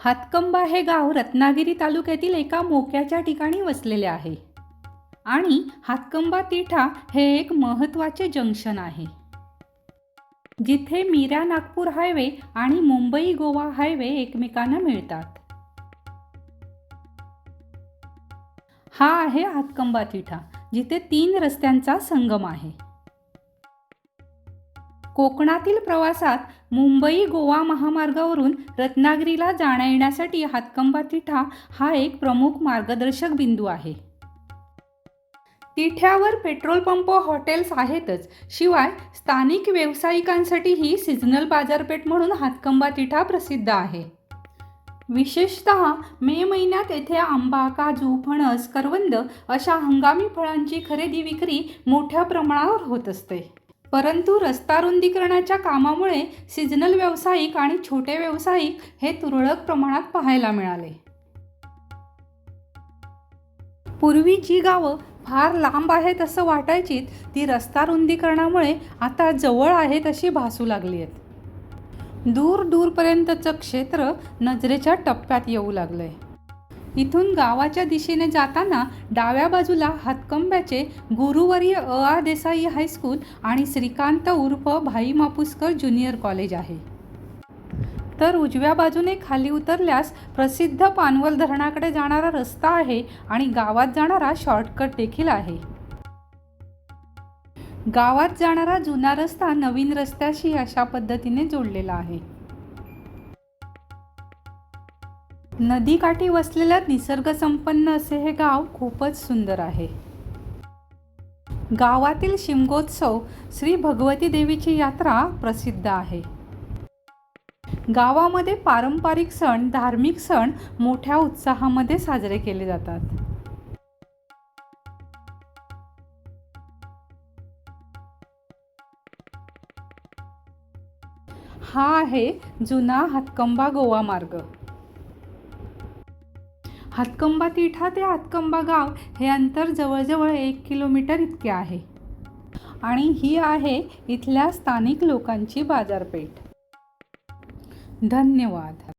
हातकंबा हे गाव रत्नागिरी तालुक्यातील एका मोक्याच्या ठिकाणी वसलेले आहे आणि हातकंबा तिठा हे एक महत्त्वाचे जंक्शन आहे, जिथे मीरा नागपूर हायवे आणि मुंबई गोवा हायवे एकमेकांना मिळतात. हा आहे हातकंबा तिठा, जिथे 3 रस्त्यांचा संगम आहे. कोकणातील प्रवासात मुंबई गोवा महामार्गावरून रत्नागिरीला जाण्या येण्यासाठी हातकंबा तिठा हा एक प्रमुख मार्गदर्शक बिंदू आहे. तिठ्यावर पेट्रोल पंप, हॉटेल्स आहेतच, शिवाय स्थानिक व्यावसायिकांसाठी ही सीझनल बाजारपेठ म्हणून हातकंबा तिठा प्रसिद्ध आहे. विशेषतः मे महिन्यात येथे आंबा, काजू, फणस, करवंद अशा हंगामी फळांची खरेदी विक्री मोठ्या प्रमाणावर होत असते. परंतु रस्ता रुंदीकरणाच्या कामामुळे सीझनल व्यावसायिक आणि छोटे व्यावसायिक हे तुरळक प्रमाणात पाहायला मिळाले. पूर्वी जी गावं फार लांब आहेत असं वाटायची, ती रस्ता रुंदीकरणामुळे आता जवळ आहेत अशी भासू लागली आहेत. दूर दूरपर्यंतचं क्षेत्र नजरेच्या टप्प्यात येऊ लागलंय. इथून गावाच्या दिशेने जाताना डाव्या बाजूला हातकंब्याचे गुरुवर्य अ. देसाई हायस्कूल आणि श्रीकांत उर्फ भाई मापुसकर ज्युनियर कॉलेज आहे. तर उजव्या बाजूने खाली उतरल्यास प्रसिद्ध पानवल धरणाकडे जाणारा रस्ता आहे आणि गावात जाणारा शॉर्टकट देखील आहे. गावात जाणारा जुना रस्ता नवीन रस्त्याशी अशा पद्धतीने जोडलेला आहे. नदीकाठी वसलेल्या निसर्गसंपन्न असे हे गाव खूपच सुंदर आहे. गावातील शिमगोत्सव श्री भगवती देवीची यात्रा प्रसिद्ध आहे. गावामध्ये पारंपरिक सण, धार्मिक सण मोठ्या उत्साहामध्ये साजरे केले जातात. हा आहे जुना हातकंबा गोवा मार्ग. हातकंबा तिठा ते हातकंबा गाव हे अंतर जवळजवळ 1 किलोमीटर इतके आहे आणि ही आहे इथल्या स्थानिक लोकांची बाजारपेठ. धन्यवाद.